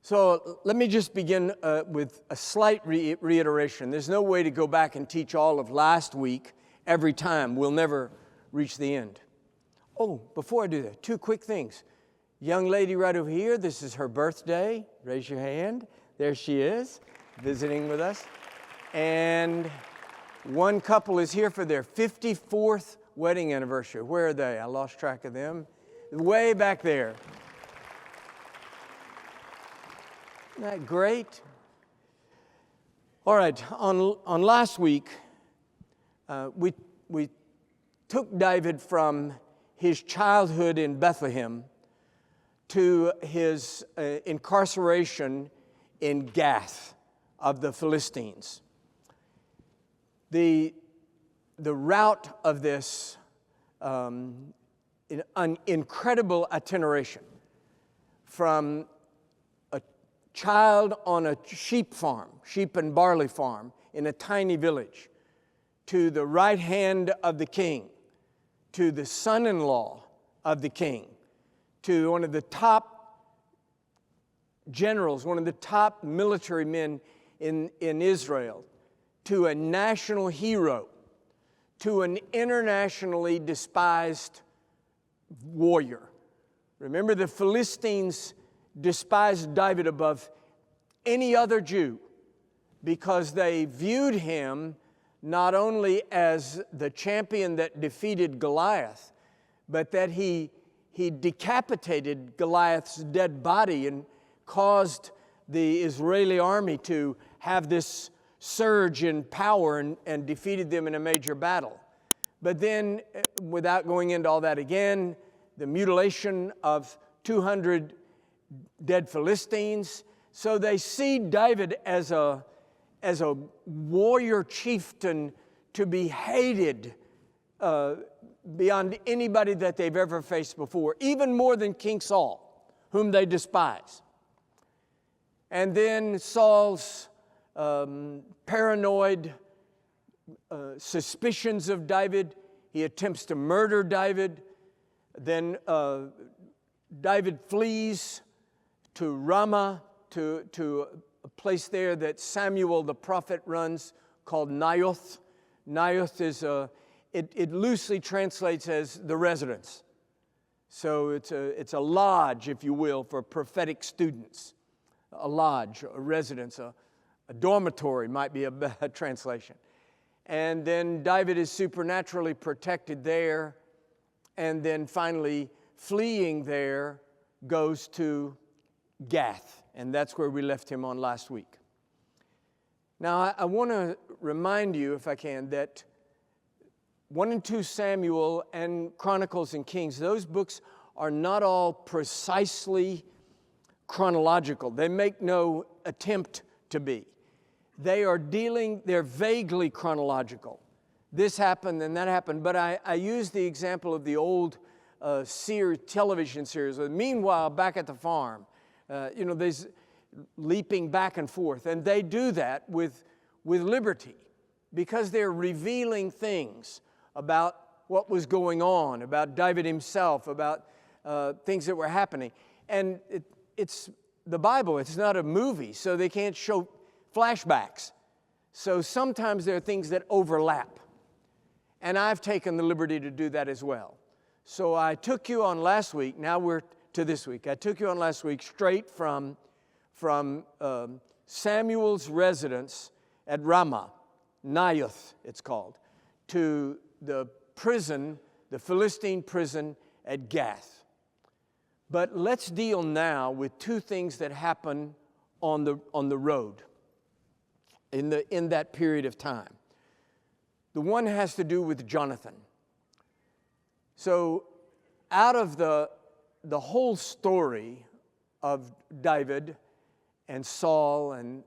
So let me just begin with a slight reiteration. There's no way to go back and teach all of last week every time. We'll never reach the end. Oh, before I do that, two quick things. Young lady right over here, this is her birthday. Raise your hand. There she is, visiting with us. And one couple is here for their 54th wedding anniversary. Where are they? I lost track of them. Way back there. Isn't that great? All right, on last week, we took David from his childhood in Bethlehem to his incarceration in Gath of the Philistines. The route of this an incredible itineration from a child on a sheep and barley farm in a tiny village, to the right hand of the king, to the son-in-law of the king, to one of the top generals, one of the top military men in Israel, to a national hero, to an internationally despised warrior. Remember, the Philistines despised David above any other Jew because they viewed him not only as the champion that defeated Goliath, but that he decapitated Goliath's dead body and caused the Israeli army to have this surge in power and defeated them in a major battle. But then, without going into all that again, the mutilation of 200 dead Philistines. So they see David as a warrior chieftain to be hated beyond anybody that they've ever faced before, even more than King Saul, whom they despise. And then Saul's paranoid suspicions of David. He attempts to murder David. Then David flees to Ramah, to a place there that Samuel the prophet runs called Naioth. Naioth is it loosely translates as the residence. So it's a lodge, if you will, for prophetic students. A lodge, a residence, a dormitory might be a translation. And then David is supernaturally protected there, and then finally fleeing there goes to Gath, and that's where we left him on last week. Now, I want to remind you, if I can, that 1 and 2 Samuel and Chronicles and Kings, those books are not all precisely chronological. They make no attempt to be. They're vaguely chronological. This happened and that happened, but I use the example of the old television series. Meanwhile, back at the farm, there's leaping back and forth, and they do that with liberty because they're revealing things about what was going on, about David himself, about things that were happening. And it's the Bible, it's not a movie, so they can't show flashbacks. So sometimes there are things that overlap. And I've taken the liberty to do that as well. So I took you on last week, now we're to this week. I took you on last week straight from Samuel's residence at Ramah, Naioth it's called, to the prison, the Philistine prison at Gath. But let's deal now with two things that happen on the road in that period of time. The one has to do with Jonathan. So out of the whole story of David and Saul and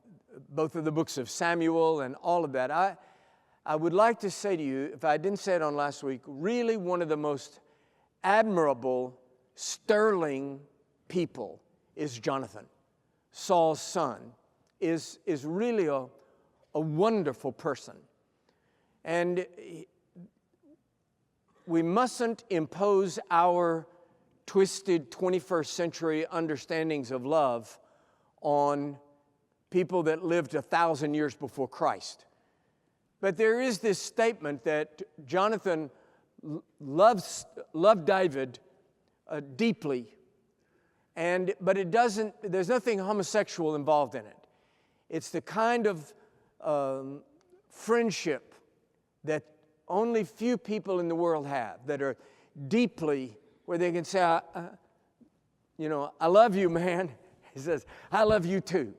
both of the books of Samuel and all of that, I would like to say to you, if I didn't say it on last week, really one of the most admirable, sterling people is Jonathan. Saul's son is really a wonderful person. And we mustn't impose our twisted 21st century understandings of love on people that lived 1,000 years before Christ. But there is this statement that Jonathan loved David deeply, but there's nothing homosexual involved in it. It's the kind of friendship that only few people in the world have, that are deeply, where they can say, I love you, man. He says, I love you too.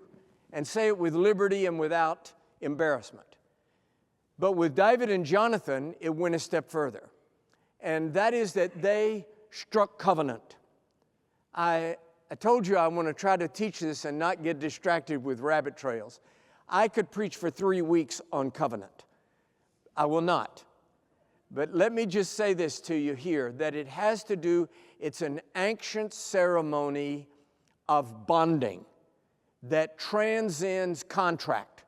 And say it with liberty and without embarrassment. But with David and Jonathan, it went a step further. And that is that they struck covenant. I told you I want to try to teach this and not get distracted with rabbit trails. I could preach for 3 weeks on covenant. I will not. But let me just say this to you here, that it's an ancient ceremony of bonding that transcends contract,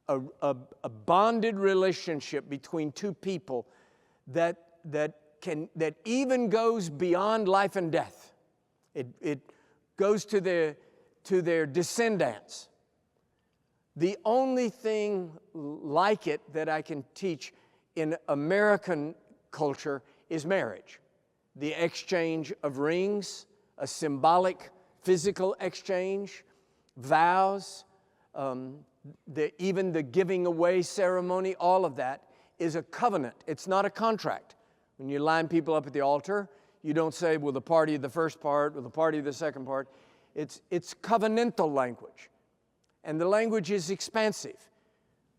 a bonded relationship between two people that even goes beyond life and death. It goes to their descendants. The only thing like it that I can teach in American culture is marriage. The exchange of rings, a symbolic physical exchange, vows, even the giving away ceremony, all of that is a covenant. It's not a contract. When you line people up at the altar, you don't say, well, the party of the first part or the party of the second part. It's covenantal language. And the language is expansive.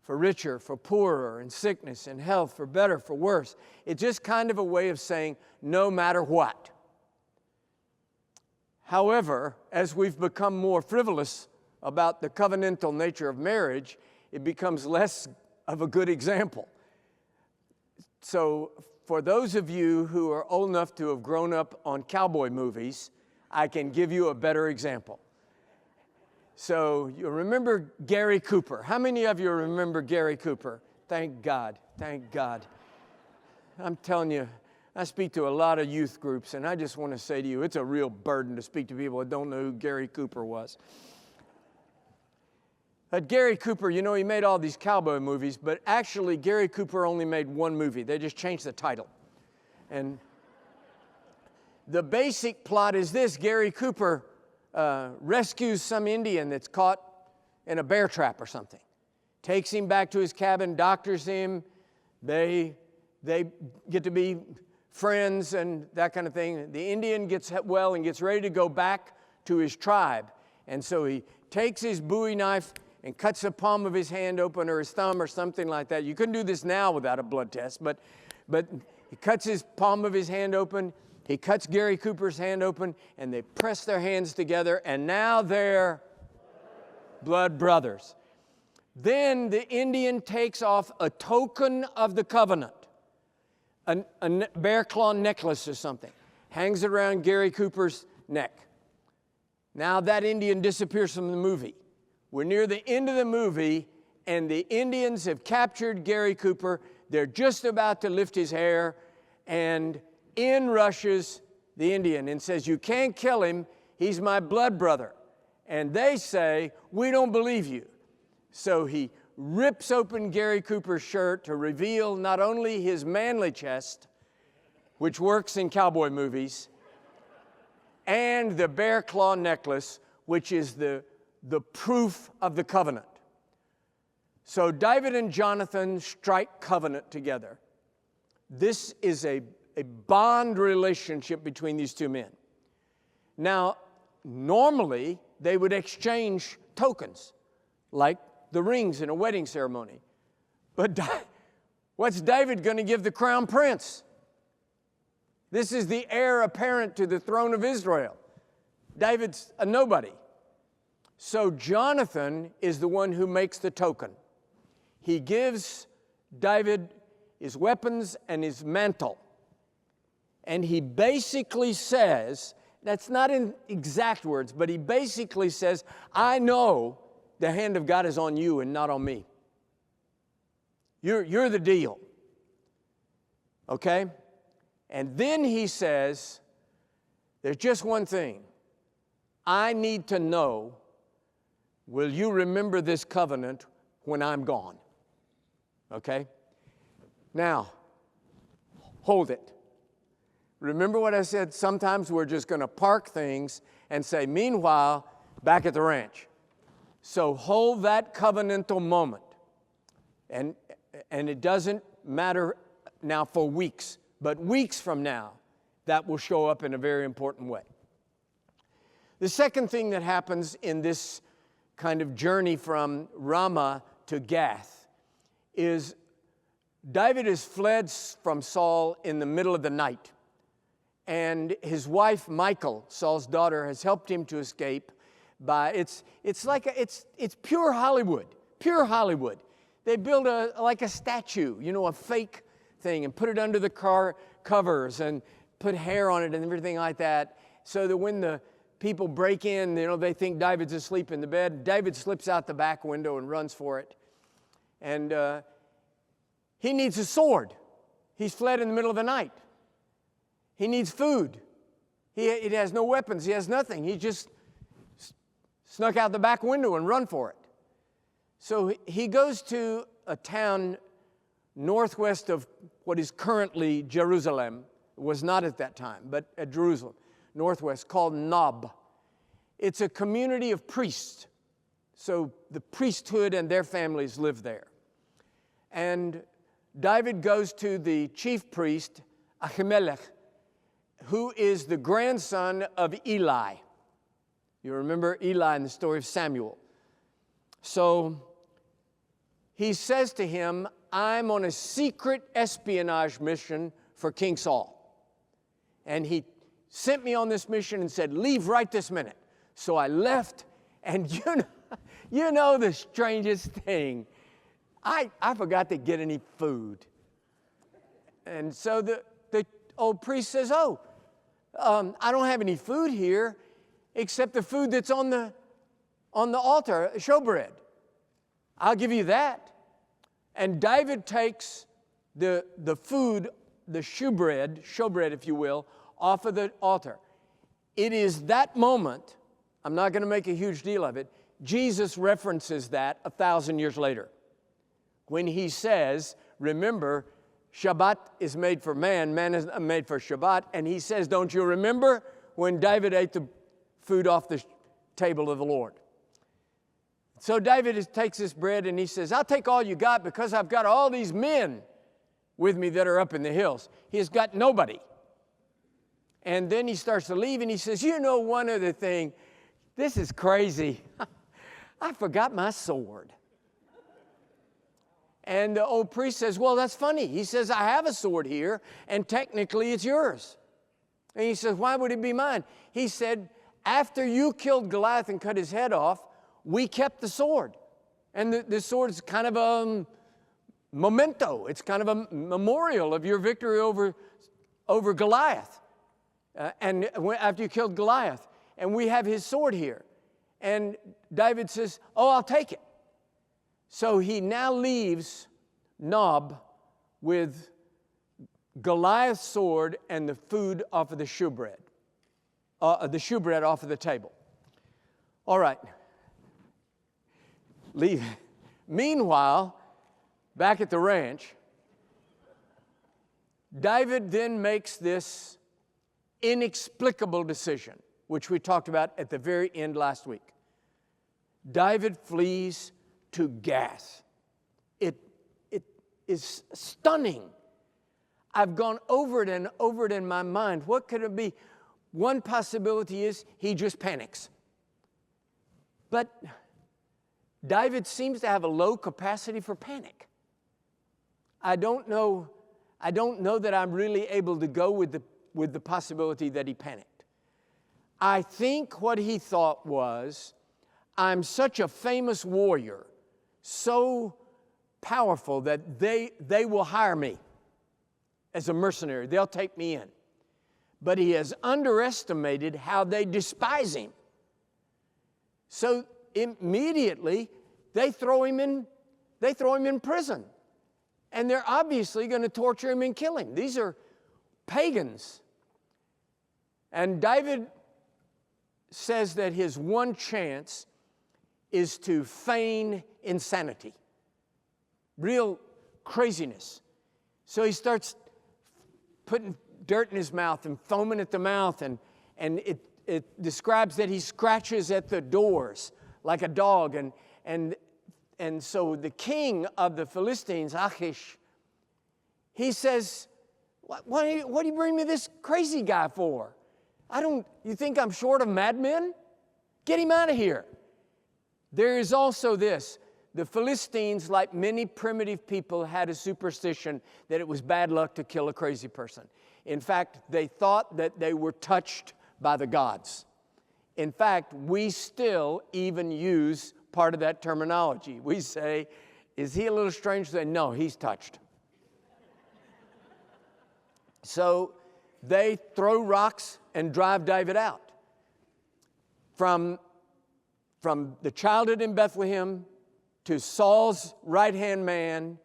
For richer, for poorer, in sickness, in health, for better, for worse. It's just kind of a way of saying no matter what. However, as we've become more frivolous about the covenantal nature of marriage, it becomes less of a good example. So for those of you who are old enough to have grown up on cowboy movies, I can give you a better example. So you remember Gary Cooper. How many of you remember Gary Cooper? Thank God, thank God. I'm telling you, I speak to a lot of youth groups, and I just want to say to you, it's a real burden to speak to people that don't know who Gary Cooper was. But Gary Cooper, he made all these cowboy movies, but actually Gary Cooper only made one movie. They just changed the title. And the basic plot is this: Gary Cooper rescues some Indian that's caught in a bear trap or something. Takes him back to his cabin, doctors him. They get to be friends and that kind of thing. The Indian gets well and gets ready to go back to his tribe. And so he takes his Bowie knife and cuts the palm of his hand open, or his thumb or something like that. You couldn't do this now without a blood test, but he cuts his palm of his hand open. He cuts Gary Cooper's hand open, and they press their hands together, and now they're blood brothers. Then the Indian takes off a token of the covenant, a bear claw necklace or something, hangs it around Gary Cooper's neck. Now that Indian disappears from the movie. We're near the end of the movie, and the Indians have captured Gary Cooper. They're just about to lift his hair, and in rushes the Indian and says, "You can't kill him. He's my blood brother." And they say, "We don't believe you." So he rips open Gary Cooper's shirt to reveal not only his manly chest, which works in cowboy movies, and the bear claw necklace, which is the proof of the covenant. So David and Jonathan strike covenant together. This is a bond relationship between these two men. Now, normally they would exchange tokens, like the rings in a wedding ceremony. But what's David going to give the crown prince? This is the heir apparent to the throne of Israel. David's a nobody. So Jonathan is the one who makes the token. He gives David his weapons and his mantle. And he basically says, that's not in exact words, but he basically says, I know the hand of God is on you and not on me. You're the deal. Okay? And then he says, there's just one thing. I need to know will you remember this covenant when I'm gone? Okay? Now, hold it. Remember what I said? Sometimes we're just going to park things and say, meanwhile, back at the ranch. So hold that covenantal moment. And it doesn't matter now for weeks, but weeks from now, that will show up in a very important way. The second thing that happens in this kind of journey from Ramah to Gath is David has fled from Saul in the middle of the night. And his wife, Michal, Saul's daughter, has helped him to escape by, it's pure Hollywood, pure Hollywood. They build like a statue, a fake thing, and put it under the car covers and put hair on it and everything like that, so that when the people break in, they think David's asleep in the bed. David slips out the back window and runs for it. And he needs a sword. He's fled in the middle of the night. He needs food. He has no weapons. He has nothing. He just snuck out the back window and run for it. So he goes to a town northwest of what is currently Jerusalem. It was not at that time, but at Jerusalem, northwest, called Nob. It's a community of priests. So the priesthood and their families live there. And David goes to the chief priest, Ahimelech, who is the grandson of Eli. You remember Eli in the story of Samuel. So he says to him, I'm on a secret espionage mission for King Saul. And he sent me on this mission and said, leave right this minute. So I left, and you know the strangest thing. I forgot to get any food. And so the old priest says, I don't have any food here except the food that's on the altar, showbread. I'll give you that. And David takes the food, the showbread, if you will, off of the altar. It is that moment, I'm not going to make a huge deal of it, Jesus references that 1,000 years later. When he says, remember, Shabbat is made for man is made for Shabbat, and he says, don't you remember when David ate the food off the table of the Lord? So David takes this bread and he says, I'll take all you got because I've got all these men with me that are up in the hills. He has got nobody. And then he starts to leave and he says, one other thing, this is crazy. I forgot my sword. And the old priest says, well, that's funny. He says, I have a sword here, and technically it's yours. And he says, why would it be mine? He said, after you killed Goliath and cut his head off, we kept the sword. And the sword is kind of a memento. It's kind of a memorial of your victory over Goliath. And after you killed Goliath. And we have his sword here. And David says, I'll take it. So he now leaves Nob with Goliath's sword and the food off of the shewbread off of the table. All right. Leave. Meanwhile, back at the ranch, David then makes this inexplicable decision, which we talked about at the very end last week. David flees to Gath. It is stunning. I've gone over it and over it in my mind. What could it be? One possibility is he just panics. But David seems to have a low capacity for panic. I don't know that I'm really able to go with the possibility that he panicked. I think what he thought was, I'm such a famous warrior, so powerful that they will hire me as a mercenary. They'll take me in. But he has underestimated how they despise him. So immediately they throw him in prison. And they're obviously going to torture him and kill him. These are pagans. And David says that his one chance is to feign insanity, real craziness. So he starts putting dirt in his mouth and foaming at the mouth, and it describes that he scratches at the doors like a dog. And so the king of the Philistines, Achish, he says, what do you bring me this crazy guy for? You think I'm short of madmen? Get him out of here. There is also this. The Philistines, like many primitive people, had a superstition that it was bad luck to kill a crazy person. In fact, they thought that they were touched by the gods. In fact, we still even use part of that terminology. We say, is he a little strange? They say, no, he's touched. So they throw rocks and drive David out. From the childhood in Bethlehem to Saul's right-hand man,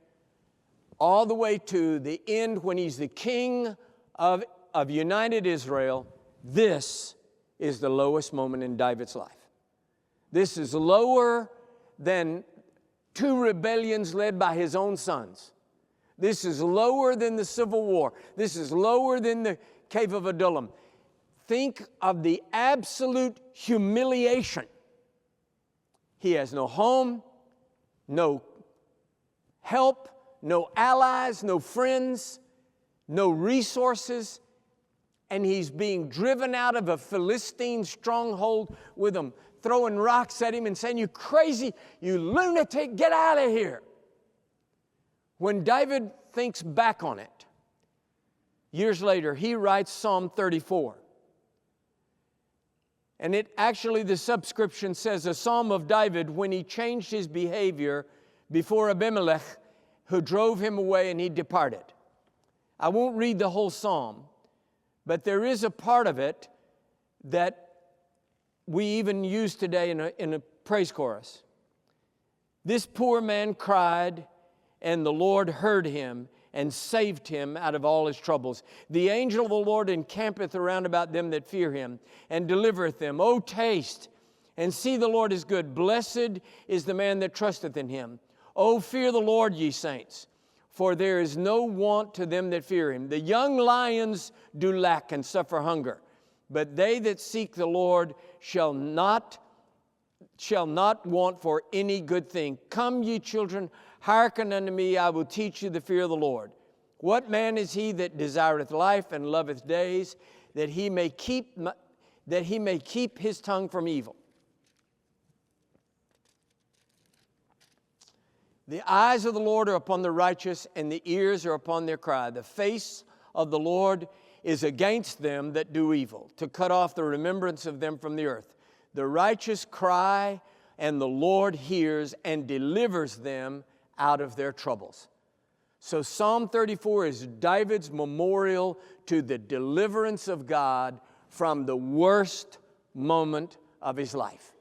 all the way to the end when he's the king of united Israel, this is the lowest moment in David's life. This is lower than 2 rebellions led by his own sons. This is lower than the Civil War. This is lower than the Cave of Adullam. Think of the absolute humiliation. He has no home, no help, no allies, no friends, no resources, and he's being driven out of a Philistine stronghold with them throwing rocks at him and saying, you crazy, you lunatic, get out of here. When David thinks back on it, years later, he writes Psalm 34. And it actually, the subscription says, a psalm of David when he changed his behavior before Abimelech, who drove him away and he departed. I won't read the whole psalm, but there is a part of it that we even use today in a praise chorus. This poor man cried, and the Lord heard him and saved him out of all his troubles. The angel of the Lord encampeth around about them that fear him, and delivereth them. O taste and see the Lord is good. Blessed is the man that trusteth in him. O fear the Lord, ye saints, for there is no want to them that fear him. The young lions do lack and suffer hunger, but they that seek the Lord shall not want for any good thing. Come, ye children, hearken unto me, I will teach you the fear of the Lord. What man is he that desireth life and loveth days, that he may keep his tongue from evil? The eyes of the Lord are upon the righteous, and the ears are upon their cry. The face of the Lord is against them that do evil, to cut off the remembrance of them from the earth. The righteous cry, and the Lord hears and delivers them out of their troubles. So Psalm 34 is David's memorial to the deliverance of God from the worst moment of his life.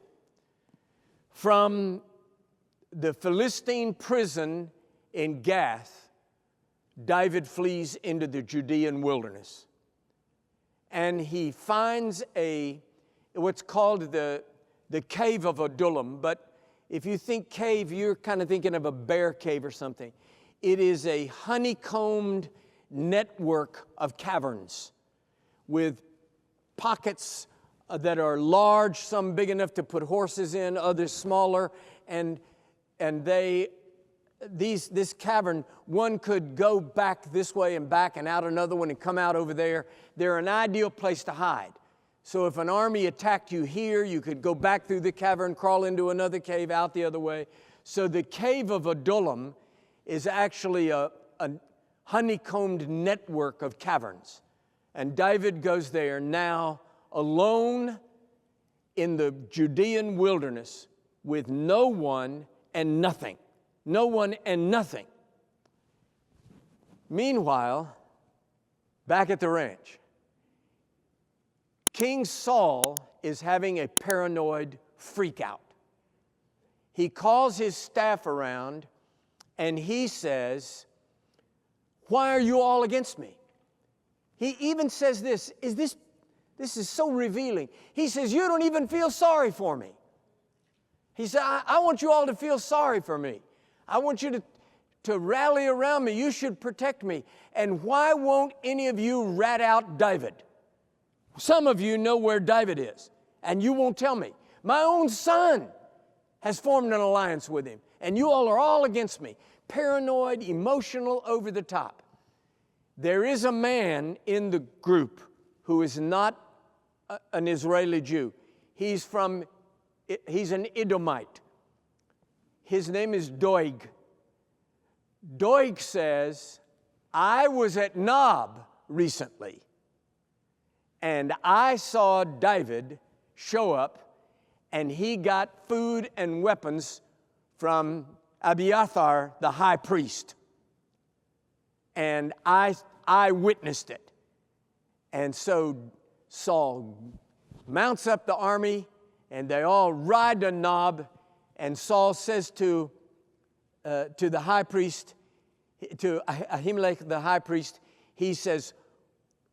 From the Philistine prison in Gath, David flees into the Judean wilderness. And he finds what's called the Cave of Adullam. But if you think cave, you're kind of thinking of a bear cave or something. It is a honeycombed network of caverns with pockets that are large, some big enough to put horses in, others smaller, and this cavern, one could go back this way and back and out another one and come out over there. They're an ideal place to hide. So if an army attacked you here, you could go back through the cavern, crawl into another cave, out the other way. So the Cave of Adullam is actually a honeycombed network of caverns. And David goes there now alone in the Judean wilderness with no one and nothing. No one and nothing. Meanwhile, back at the ranch, King Saul is having a paranoid freak out. He calls his staff around and he says, "Why are you all against me?" He even says this is so revealing. He says, "You don't even feel sorry for me." He said, I want you all to feel sorry for me. I want you to rally around me. You should protect me. And why won't any of you rat out David? Some of you know where David is, and you won't tell me. My own son has formed an alliance with him, and you all are all against me. Paranoid, emotional, over the top. There is a man in the group who is not an Israeli Jew. He's an Edomite. His name is Doeg. Doeg says, I was at Nob recently, and I saw David show up, and he got food and weapons from Abiathar, the high priest. And I witnessed it. And so Saul mounts up the army, and they all ride to Nob, and Saul says to the high priest, to Ahimelech the high priest, he says,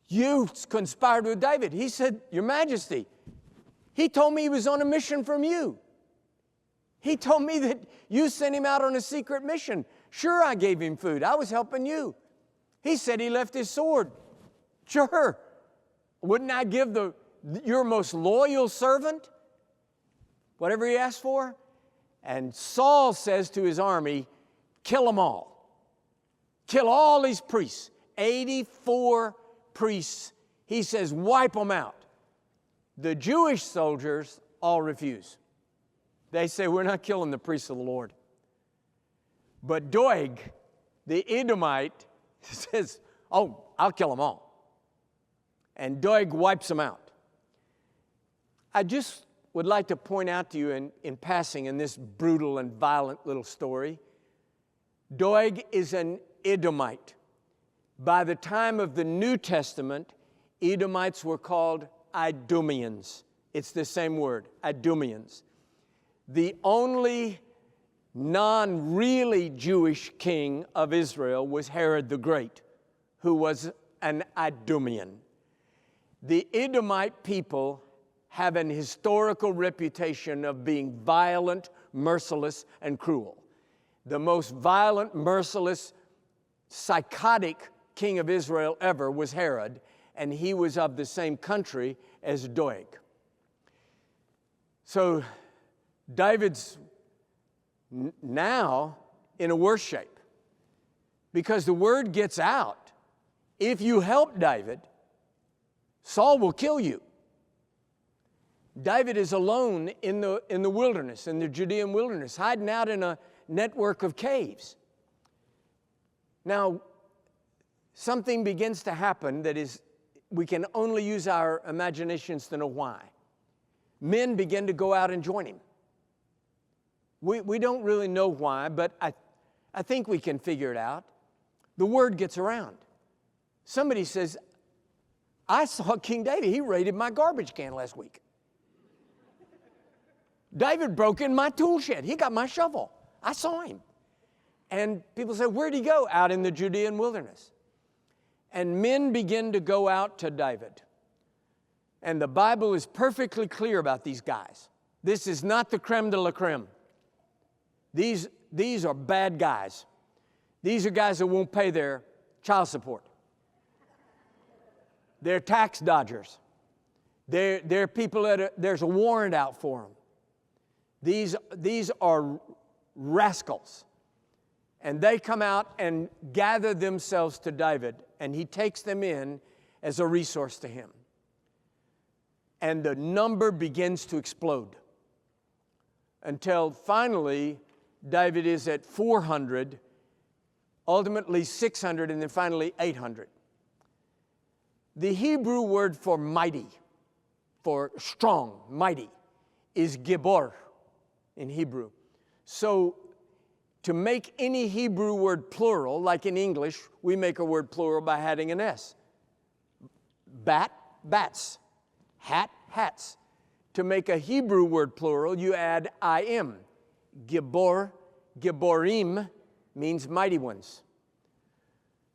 you conspired with David. He said, Your Majesty, he told me he was on a mission from you. He told me that you sent him out on a secret mission. Sure, I gave him food. I was helping you. He said he left his sword. Sure. Wouldn't I give your most loyal servant whatever he asked for? And Saul says to his army, kill them all. Kill all these priests. 84 priests. He says, wipe them out. The Jewish soldiers all refuse. They say, we're not killing the priests of the Lord. But Doeg, the Edomite, says, oh, I'll kill them all. And Doeg wipes them out. I just would like to point out to you in passing in this brutal and violent little story, Doeg is an Edomite. By the time of the New Testament, Edomites were called Idumeans. It's the same word, Idumeans. The only non-really Jewish king of Israel was Herod the Great, who was an Idumean. The Edomite people have an historical reputation of being violent, merciless, and cruel. The most violent, merciless, psychotic king of Israel ever was Herod, and he was of the same country as Doeg. So David's now in a worse shape because the word gets out. If you help David, Saul will kill you. David is alone in the wilderness, in the Judean wilderness, hiding out in a network of caves. Now, something begins to happen that is, we can only use our imaginations to know why. Men begin to go out and join him. We don't really know why, but I think we can figure it out. The word gets around. Somebody says, I saw King David. He raided my garbage can last week. David broke in my tool shed. He got my shovel. I saw him. And people say, where'd he go? Out in the Judean wilderness. And men begin to go out to David. And the Bible is perfectly clear about these guys. This is not the creme de la creme. These are bad guys. These are guys that won't pay their child support. They're tax dodgers. They're people that there's a warrant out for them. These are rascals. And they come out and gather themselves to David, and he takes them in as a resource to him. And the number begins to explode until finally David is at 400, ultimately 600, and then finally 800. The Hebrew word for mighty, for strong, mighty, is gibor in Hebrew. So to make any Hebrew word plural, like in English, we make a word plural by adding an S. Bat, bats. Hat, hats. To make a Hebrew word plural, you add im. Gibor, giborim means mighty ones.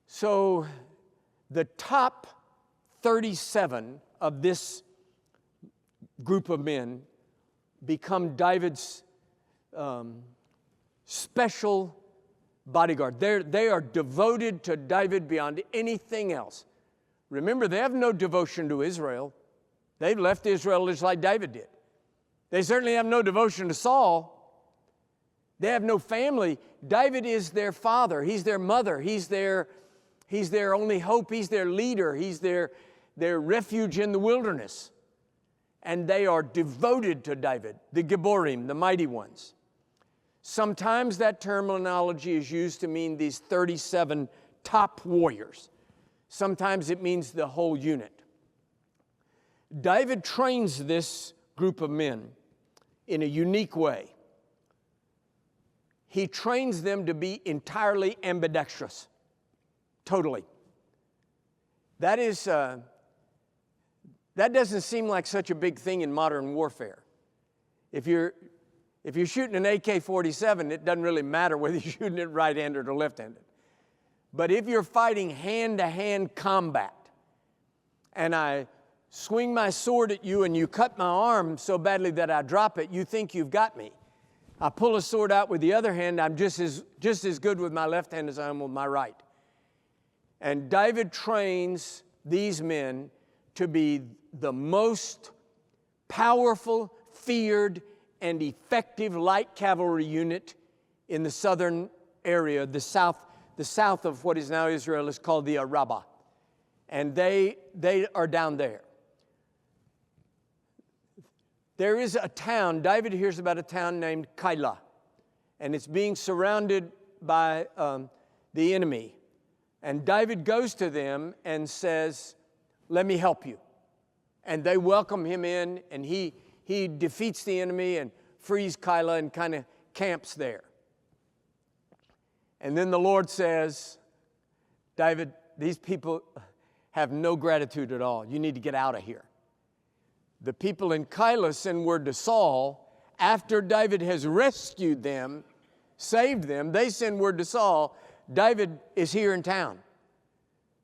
So the top 37 of this group of men become David's special bodyguard. They are devoted to David beyond anything else. Remember, they have no devotion to Israel. They've left Israel just like David did. They certainly have no devotion to Saul. They have no family. David is their father. He's their mother. He's their only hope. He's their leader. He's their refuge in the wilderness. And they are devoted to David, the Gibborim, the mighty ones. Sometimes that terminology is used to mean these 37 top warriors. Sometimes it means the whole unit. David trains this group of men in a unique way. He trains them to be entirely ambidextrous, totally. That doesn't seem like such a big thing in modern warfare. If you're shooting an AK-47, it doesn't really matter whether you're shooting it right-handed or left-handed. But if you're fighting hand-to-hand combat, and I swing my sword at you and you cut my arm so badly that I drop it, you think you've got me. I pull a sword out with the other hand, I'm just as good with my left hand as I am with my right. And David trains these men to be the most powerful, feared, and effective light cavalry unit in the southern area, the south of what is now Israel is called the Arabah. And they are down there. There is a town, David hears about a town named Keilah, and it's being surrounded by the enemy. And David goes to them and says, "Let me help you." And they welcome him in, and he defeats the enemy and frees Keilah and kind of camps there. And then the Lord says, "David, these people have no gratitude at all. You need to get out of here." The people in Keilah send word to Saul. After David has rescued them, saved them, they send word to Saul, David is here in town.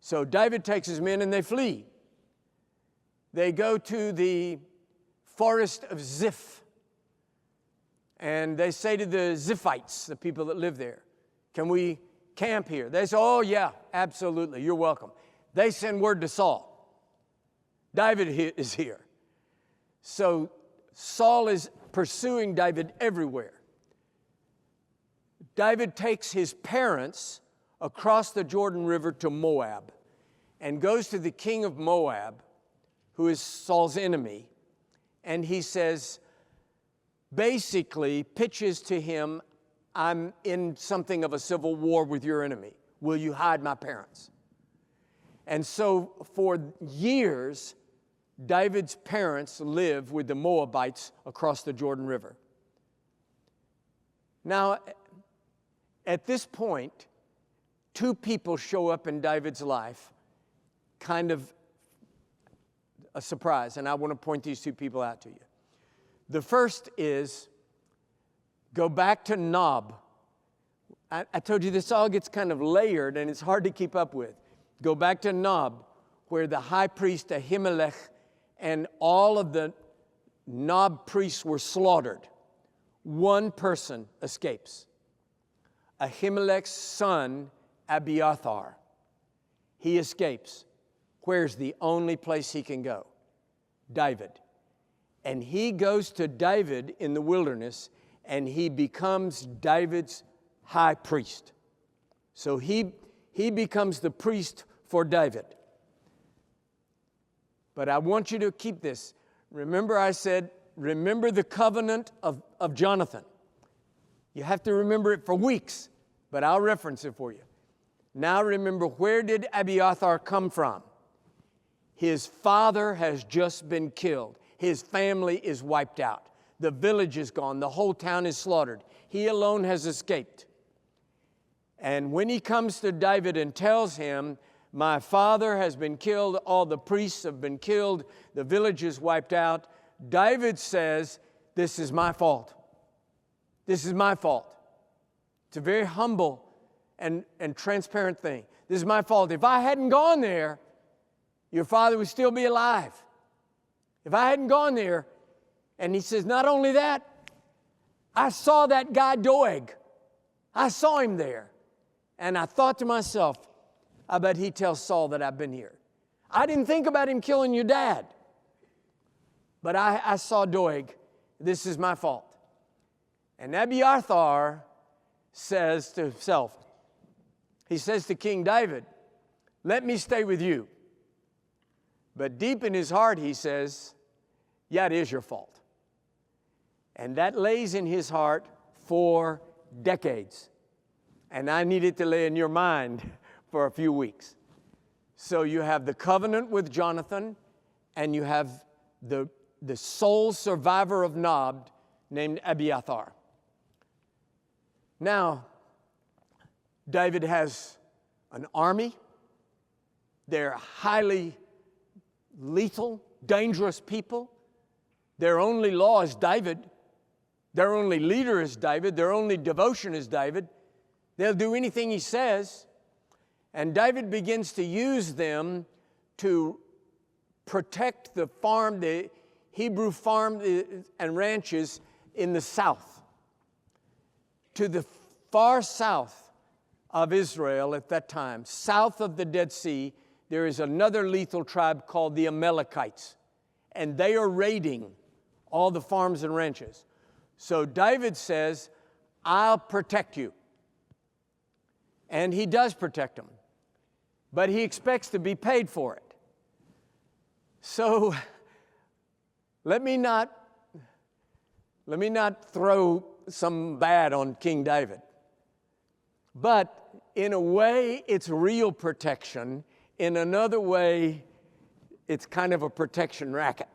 So David takes his men and they flee. They go to the forest of Ziph. And they say to the Ziphites, the people that live there, "Can we camp here?" They say, "Oh yeah, absolutely, you're welcome." They send word to Saul. David is here. So Saul is pursuing David everywhere. David takes his parents across the Jordan River to Moab and goes to the king of Moab, who is Saul's enemy, and he says, basically pitches to him, "I'm in something of a civil war with your enemy. Will you hide my parents?" And so for years, David's parents live with the Moabites across the Jordan River. Now, at this point, two people show up in David's life, kind of a surprise, and I want to point these two people out to you. The first is, go back to Nob. I told you this all gets kind of layered, and it's hard to keep up with. Go back to Nob, where the high priest Ahimelech and all of the Nob priests were slaughtered. One person escapes. Ahimelech's son, Abiathar. He escapes. Where's the only place he can go? David. And he goes to David in the wilderness, and he becomes David's high priest. So he becomes the priest for David. But I want you to keep this. Remember I said, remember the covenant of Jonathan. You have to remember it for weeks, but I'll reference it for you. Now remember, where did Abiathar come from? His father has just been killed. His family is wiped out. The village is gone. The whole town is slaughtered. He alone has escaped. And when he comes to David and tells him, "My father has been killed, all the priests have been killed, the village is wiped out," David says, "This is my fault. This is my fault." It's a very humble and transparent thing. This is my fault. If I hadn't gone there, your father would still be alive. If I hadn't gone there, and he says, not only that, I saw that guy Doeg. I saw him there. And I thought to myself, I bet he tells Saul that I've been here. I didn't think about him killing your dad. But I saw Doeg. This is my fault. And Abiathar says to himself, he says to King David, let me stay with you. But deep in his heart, he says, yeah, it is your fault. And that lays in his heart for decades. And I need it to lay in your mind for a few weeks. So you have the covenant with Jonathan, and you have the sole survivor of Nob named Abiathar. Now, David has an army. They're highly lethal, dangerous people. Their only law is David. Their only leader is David. Their only devotion is David. They'll do anything he says. And David begins to use them to protect the farm, the Hebrew farm and ranches in the south. To the far south of Israel at that time, south of the Dead Sea, there is another lethal tribe called the Amalekites. And they are raiding all the farms and ranches. So David says, I'll protect you. And he does protect them. But he expects to be paid for it. So let me not throw some bad on King David. But in a way, it's real protection. In another way, it's kind of a protection racket.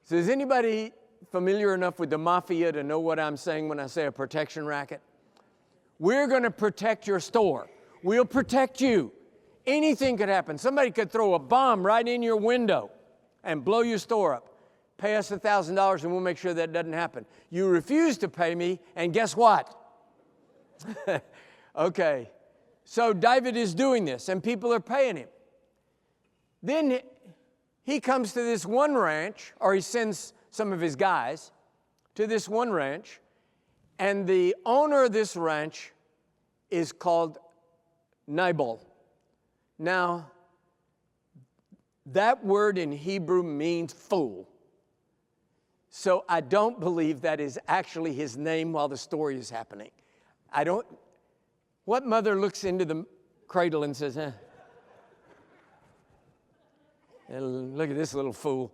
So is anybody familiar enough with the mafia to know what I'm saying when I say a protection racket? We're going to protect your store. We'll protect you. Anything could happen. Somebody could throw a bomb right in your window and blow your store up. Pay us $1,000 and we'll make sure that doesn't happen. You refuse to pay me, and guess what? Okay. So David is doing this, and people are paying him. Then he comes to this one ranch, or he sends some of his guys to this one ranch, and the owner of this ranch is called Nabal. Now, that word in Hebrew means fool. So I don't believe that is actually his name while the story is happening. What mother looks into the cradle and says, look at this little fool.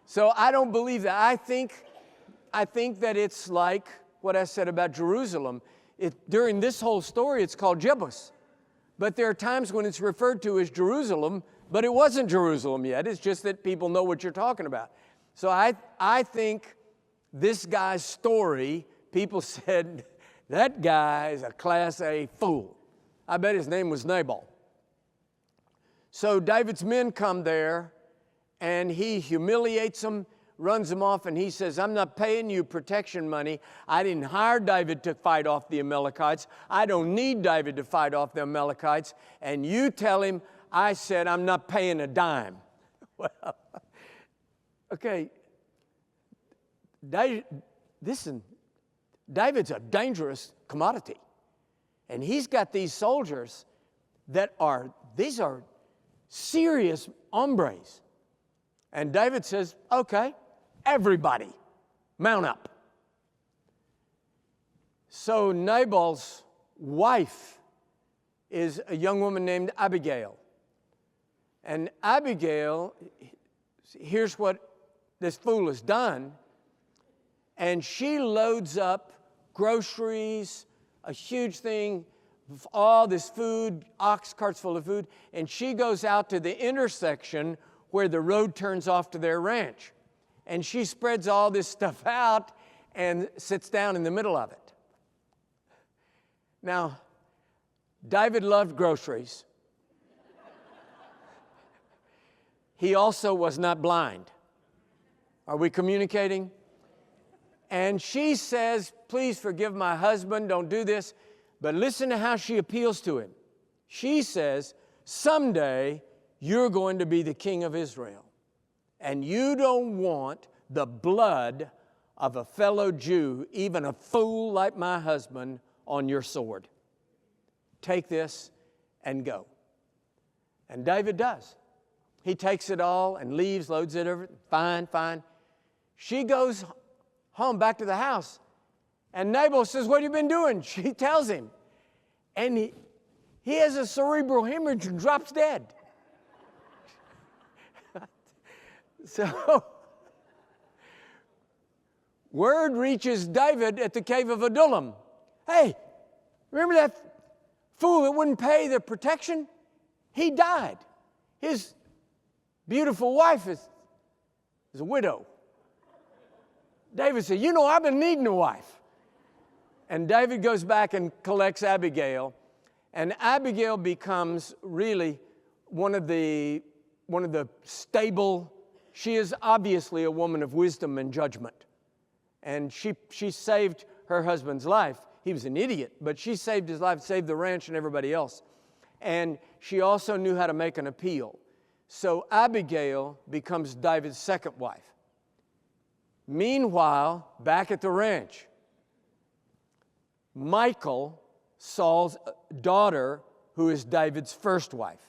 So I don't believe that. I think that it's like what I said about Jerusalem. During this whole story, it's called Jebus. But there are times when it's referred to as Jerusalem, but it wasn't Jerusalem yet. It's just that people know what you're talking about. So I think this guy's story, people said, that guy is a Class A fool. I bet his name was Nabal. So David's men come there, and he humiliates them, runs them off, and he says, I'm not paying you protection money. I didn't hire David to fight off the Amalekites. I don't need David to fight off the Amalekites. And you tell him, I said I'm not paying a dime. Well, okay. Listen, David's a dangerous commodity. And he's got these soldiers these are serious hombres. And David says, okay, everybody, mount up. So Nabal's wife is a young woman named Abigail. And Abigail, here's what this fool has done. And she loads up groceries, a huge thing, all this food, ox carts full of food, and she goes out to the intersection where the road turns off to their ranch. And she spreads all this stuff out and sits down in the middle of it. Now, David loved groceries. He also was not blind. Are we communicating? And she says, please forgive my husband, don't do this. But listen to how she appeals to him. She says, someday you're going to be the king of Israel. And you don't want the blood of a fellow Jew, even a fool like my husband, on your sword. Take this and go. And David does. He takes it all and leaves, loads it over. Fine. She goes home, back to the house. And Nabal says, what have you been doing? She tells him. And he has a cerebral hemorrhage and drops dead. So, word reaches David at the cave of Adullam. Hey, remember that fool that wouldn't pay the protection? He died. His beautiful wife is a widow. David said, I've been needing a wife. And David goes back and collects Abigail. And Abigail becomes really one of the stable. She is obviously a woman of wisdom and judgment. And she saved her husband's life. He was an idiot, but she saved his life, saved the ranch and everybody else. And she also knew how to make an appeal. So Abigail becomes David's second wife. Meanwhile, back at the ranch, Michal, Saul's daughter, who is David's first wife.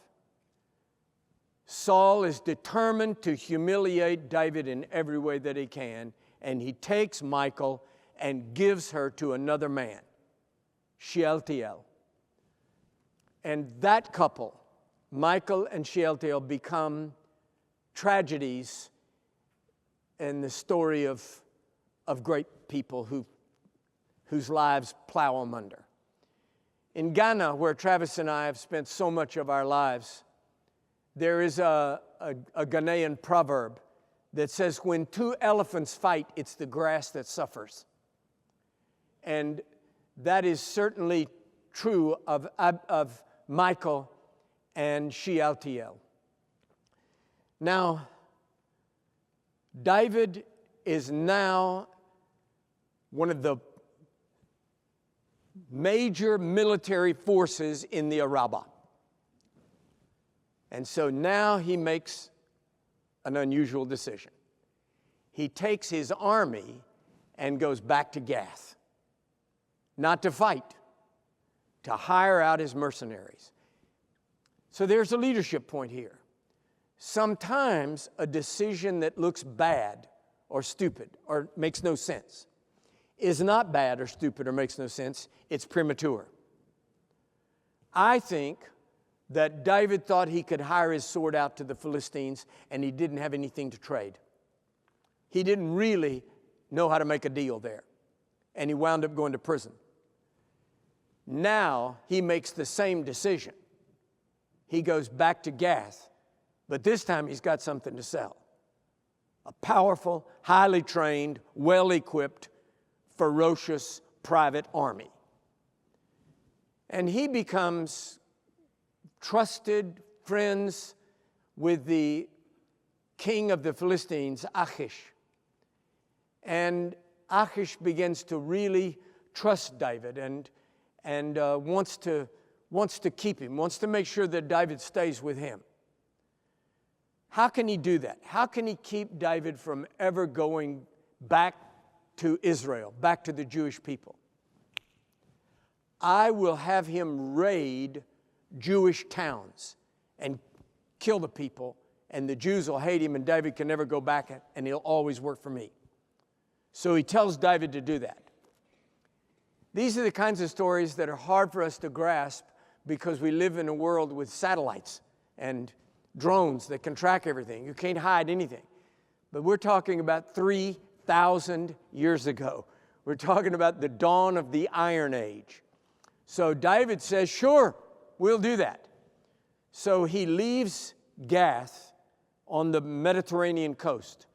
Saul is determined to humiliate David in every way that he can, and he takes Michal and gives her to another man, Shealtiel. And that couple, Michal and Shealtiel, become tragedies in the story of great people whose lives plow them under. In Ghana, where Travis and I have spent so much of our lives, there is a Ghanaian proverb that says, when two elephants fight, it's the grass that suffers. And that is certainly true of Michal and Shealtiel. Now, David is now one of the major military forces in the Araba. And so now he makes an unusual decision. He takes his army and goes back to Gath. Not to fight, to hire out his mercenaries. So there's a leadership point here. Sometimes a decision that looks bad or stupid or makes no sense is not bad or stupid or makes no sense. It's premature. I think that David thought he could hire his sword out to the Philistines and he didn't have anything to trade. He didn't really know how to make a deal there. And he wound up going to prison. Now he makes the same decision. He goes back to Gath, but this time he's got something to sell. A powerful, highly trained, well-equipped, ferocious private army. And he becomes trusted friends with the king of the Philistines, Achish. And Achish begins to really trust David and wants to keep him, wants to make sure that David stays with him. How can he do that? How can he keep David from ever going back to Israel, back to the Jewish people? I will have him raid Jewish towns and kill the people, and the Jews will hate him, and David can never go back, and he'll always work for me. So he tells David to do that. These are the kinds of stories that are hard for us to grasp because we live in a world with satellites and drones that can track everything. You can't hide anything. But we're talking about 3,000 years ago. We're talking about the dawn of the Iron Age. So David says, sure, we'll do that. So he leaves Gath on the Mediterranean coast,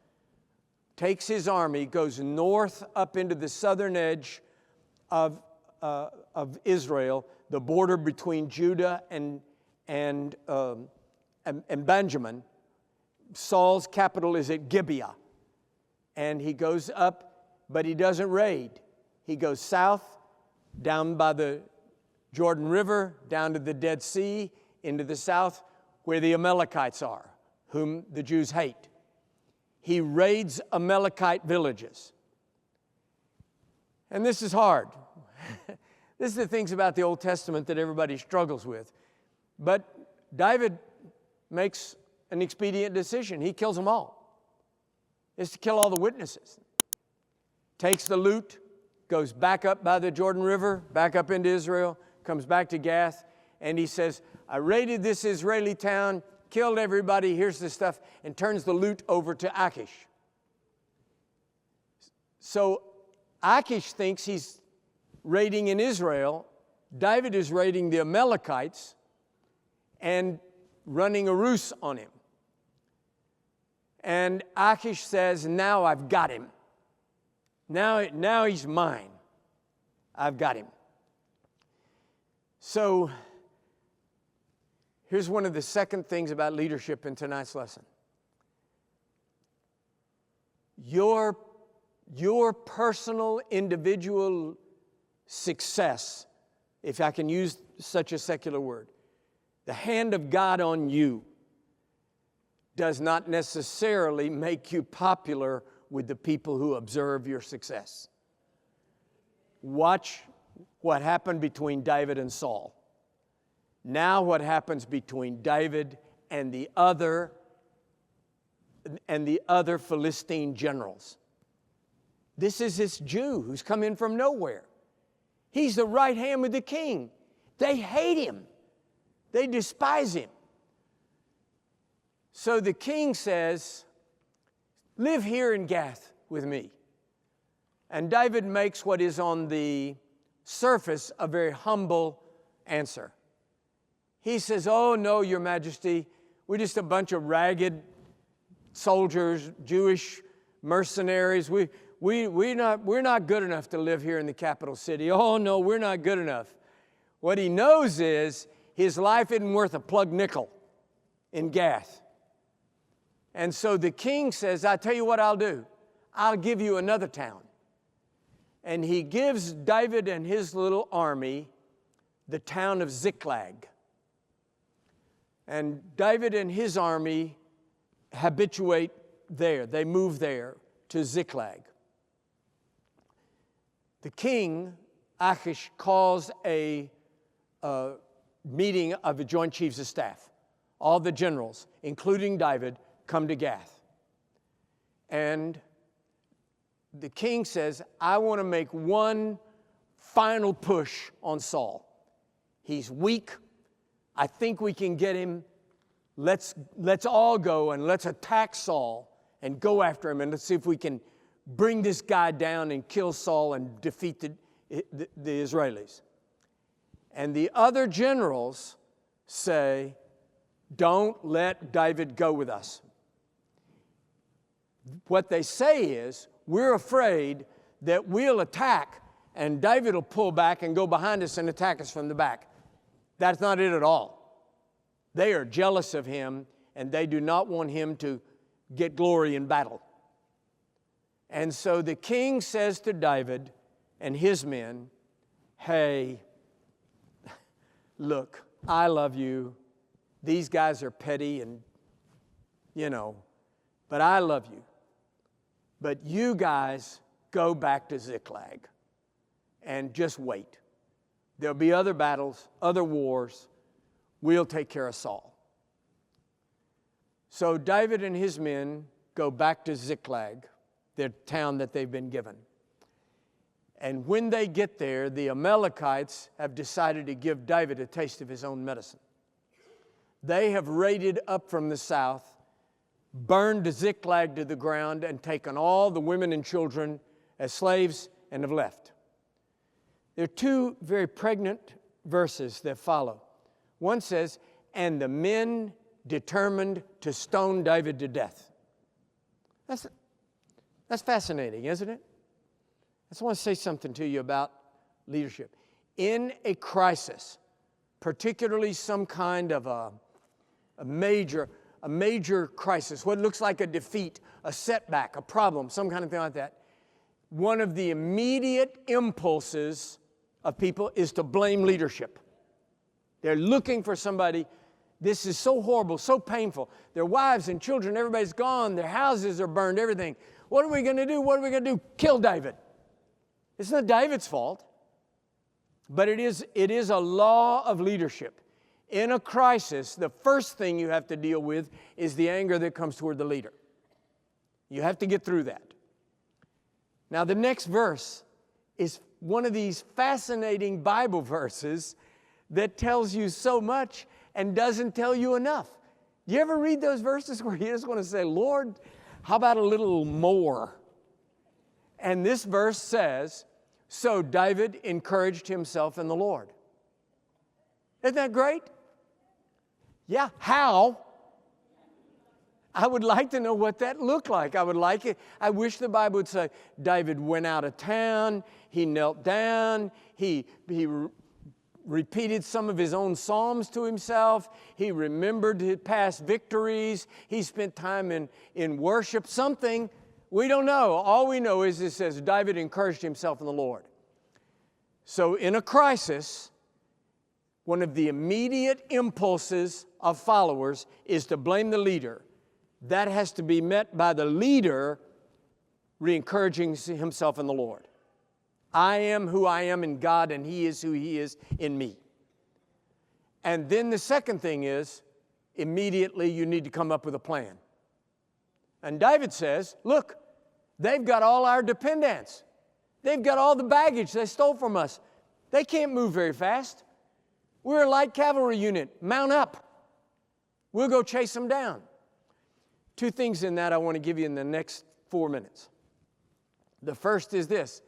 takes his army, goes north up into the southern edge of Israel, the border between Judah and Benjamin. Saul's capital is at Gibeah. And he goes up, but he doesn't raid. He goes south, down by the Jordan River, down to the Dead Sea, into the south, where the Amalekites are, whom the Jews hate. He raids Amalekite villages. And this is hard. This is the things about the Old Testament that everybody struggles with. But David makes an expedient decision. He kills them all. It's to kill all the witnesses. Takes the loot, goes back up by the Jordan River, back up into Israel, comes back to Gath, and he says, I raided this Israeli town, killed everybody, here's the stuff, and turns the loot over to Achish. So Achish thinks he's raiding in Israel. David is raiding the Amalekites and running a ruse on him. And Achish says, now I've got him. Now he's mine. I've got him. So here's one of the second things about leadership in tonight's lesson. Your personal, individual success, if I can use such a secular word, the hand of God on you does not necessarily make you popular with the people who observe your success. Watch what happened between David and Saul. Now what happens between David and the other Philistine generals. This is this Jew who's come in from nowhere. He's the right hand with the king. They hate him. They despise him. So the king says, live here in Gath with me. And David makes what is on the surface a very humble answer. He says, oh no, your majesty, we're just a bunch of ragged soldiers, Jewish mercenaries. We're not good enough to live here in the capital city. Oh no, we're not good enough. What he knows is his life isn't worth a plug nickel in Gath. And so the king says, I tell you what I'll do. I'll give you another town. And he gives David and his little army the town of Ziklag. And David and his army habituate there. They move there to Ziklag. The king, Achish, calls a meeting of the Joint Chiefs of Staff. All the generals, including David, come to Gath. And the king says, I want to make one final push on Saul. He's weak. I think we can get him. Let's all go and let's attack Saul and go after him, and let's see if we can bring this guy down and kill Saul and defeat the Israelis. And the other generals say, don't let David go with us. What they say is, we're afraid that we'll attack and David will pull back and go behind us and attack us from the back. That's not it at all. They are jealous of him and they do not want him to get glory in battle. And so the king says to David and his men, hey, look, I love you. These guys are petty and, but I love you. But you guys go back to Ziklag and just wait. There'll be other battles, other wars. We'll take care of Saul. So David and his men go back to Ziklag, their town that they've been given. And when they get there, the Amalekites have decided to give David a taste of his own medicine. They have raided up from the south, burned Ziklag to the ground, and taken all the women and children as slaves and have left. There are two very pregnant verses that follow. One says, and the men determined to stone David to death. That's fascinating, isn't it? I just want to say something to you about leadership. In a crisis, particularly some kind of a major crisis, what looks like a defeat, a setback, a problem, some kind of thing like that, one of the immediate impulses of people is to blame leadership. They're looking for somebody. This is so horrible, so painful. Their wives and children, everybody's gone. Their houses are burned, everything. What are we going to do? What are we going to do? Kill David. It's not David's fault, but it is a law of leadership. In a crisis, the first thing you have to deal with is the anger that comes toward the leader. You have to get through that. Now, the next verse is one of these fascinating Bible verses that tells you so much and doesn't tell you enough. Do you ever read those verses where you just want to say, Lord, how about a little more? And this verse says, so David encouraged himself in the Lord. Isn't that great? Yeah, how? I would like to know what that looked like. I wish the Bible would say, David went out of town, he knelt down, he repeated some of his own psalms to himself, he remembered his past victories, he spent time in worship, something. We don't know. All we know is it says David encouraged himself in the Lord. So in a crisis, one of the immediate impulses of followers is to blame the leader. That has to be met by the leader re-encouraging himself in the Lord. I am who I am in God, and He is who He is in me. And then the second thing is, immediately you need to come up with a plan. And David says, look, they've got all our dependents. They've got all the baggage they stole from us. They can't move very fast. We're a light cavalry unit. Mount up. We'll go chase them down. Two things in that I want to give you in the next 4 minutes. The first is this.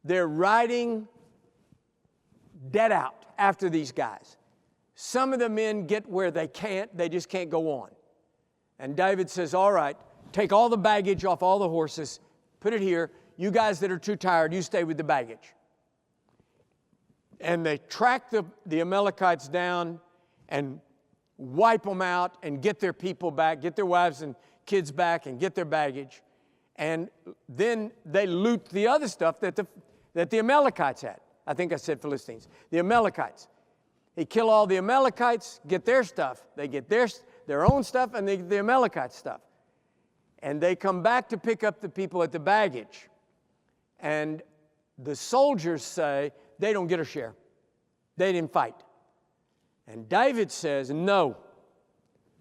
They're riding dead out after these guys. Some of the men get where they just can't go on. And David says, all right, take all the baggage off all the horses, put it here. You guys that are too tired, you stay with the baggage. And they track the Amalekites down and wipe them out and get their people back, get their wives and kids back and get their baggage. And then they loot the other stuff that the Amalekites had. I think I said Philistines. The Amalekites. They kill all the Amalekites, get their stuff. They get their own stuff and they get the Amalekite stuff. And they come back to pick up the people at the baggage. And the soldiers say they don't get a share. They didn't fight. And David says, no.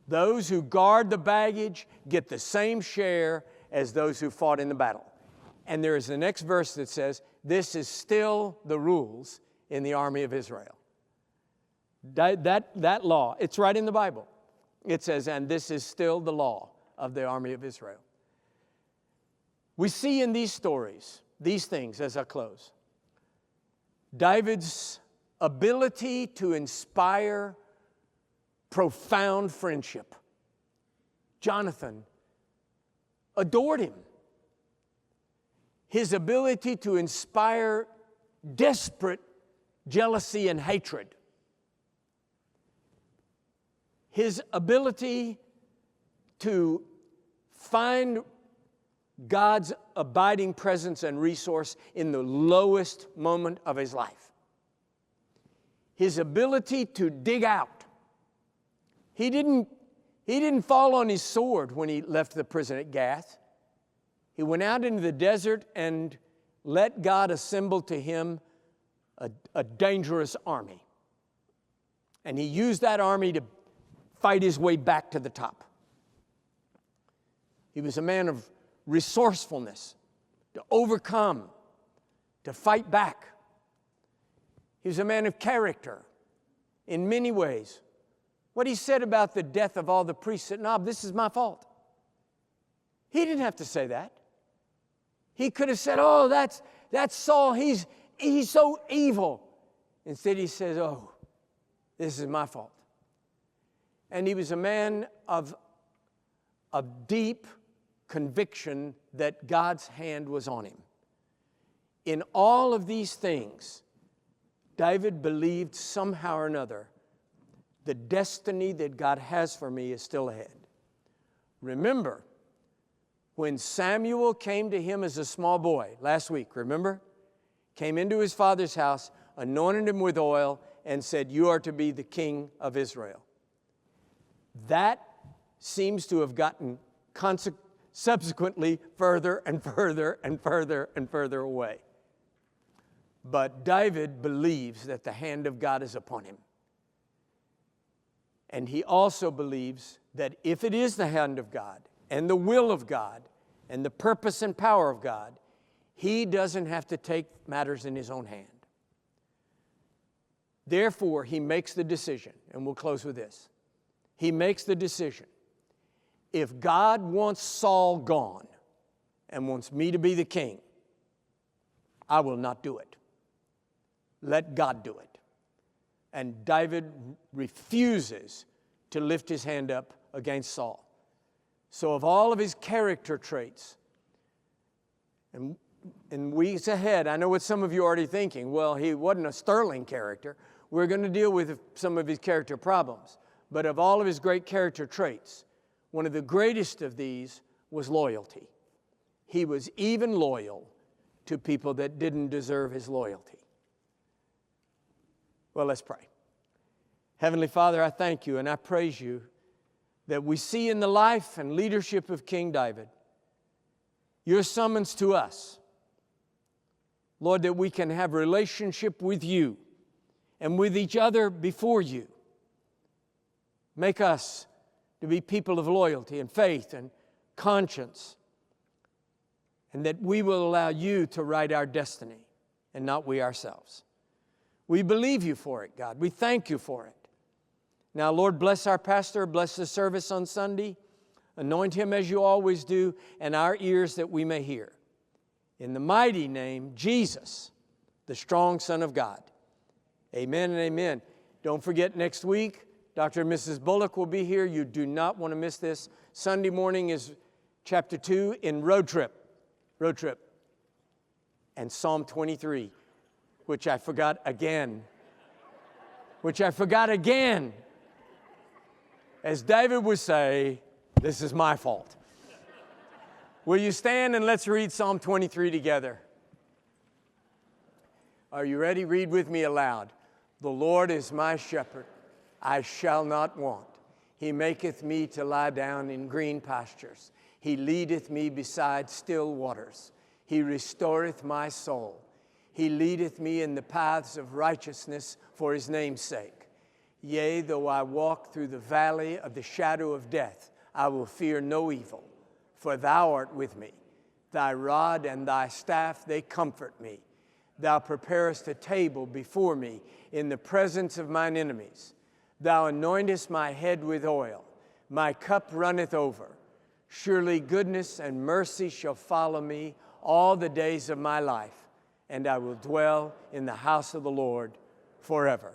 Those who guard the baggage get the same share as those who fought in the battle. And there is the next verse that says, this is still the rules in the army of Israel. That law, it's right in the Bible. It says, and this is still the law of the army of Israel. We see in these stories, these things as I close. David's ability to inspire profound friendship. Jonathan adored him. His ability to inspire desperate jealousy and hatred. His ability to find God's abiding presence and resource in the lowest moment of his life. His ability to dig out. He didn't fall on his sword when he left the prison at Gath. He went out into the desert and let God assemble to him a dangerous army. And he used that army to fight his way back to the top. He was a man of resourcefulness, to overcome, to fight back. He was a man of character in many ways. What he said about the death of all the priests at Nob, this is my fault. He didn't have to say that. He could have said, oh, that's Saul, he's so evil. Instead he says, oh, this is my fault. And he was a man of deep conviction that God's hand was on him. In all of these things, David believed somehow or another, the destiny that God has for me is still ahead. Remember, when Samuel came to him as a small boy last week, remember? Came into his father's house, anointed him with oil, and said, you are to be the king of Israel. That seems to have gotten subsequently further and further and further and further away. But David believes that the hand of God is upon him. And he also believes that if it is the hand of God and the will of God and the purpose and power of God, he doesn't have to take matters in his own hand. Therefore, he makes the decision, and we'll close with this. He makes the decision. If God wants Saul gone and wants me to be the king, I will not do it. Let God do it. And David refuses to lift his hand up against Saul. So of all of his character traits, and in weeks ahead, I know what some of you are already thinking, well, he wasn't a sterling character. We're going to deal with some of his character problems. But of all of his great character traits, one of the greatest of these was loyalty. He was even loyal to people that didn't deserve his loyalty. Well, let's pray. Heavenly Father, I thank you and I praise you that we see in the life and leadership of King David your summons to us. Lord, that we can have relationship with you and with each other before you. Make us to be people of loyalty and faith and conscience, and that we will allow you to write our destiny and not we ourselves. We believe you for it, God. We thank you for it. Now, Lord, bless our pastor, bless the service on Sunday. Anoint him as you always do, and our ears that we may hear. In the mighty name, Jesus, the strong Son of God. Amen and amen. Don't forget, next week, Dr. and Mrs. Bullock will be here. You do not want to miss this. Sunday morning is chapter 2 in Road Trip. Road Trip. And Psalm 23, which I forgot again. As David would say, this is my fault. Will you stand and let's read Psalm 23 together? Are you ready? Read with me aloud. The Lord is my shepherd, I shall not want. He maketh me to lie down in green pastures. He leadeth me beside still waters. He restoreth my soul. He leadeth me in the paths of righteousness for his name's sake. Yea, though I walk through the valley of the shadow of death, I will fear no evil, for thou art with me. Thy rod and thy staff, they comfort me. Thou preparest a table before me in the presence of mine enemies. Thou anointest my head with oil. My cup runneth over. Surely goodness and mercy shall follow me all the days of my life, and I will dwell in the house of the Lord forever.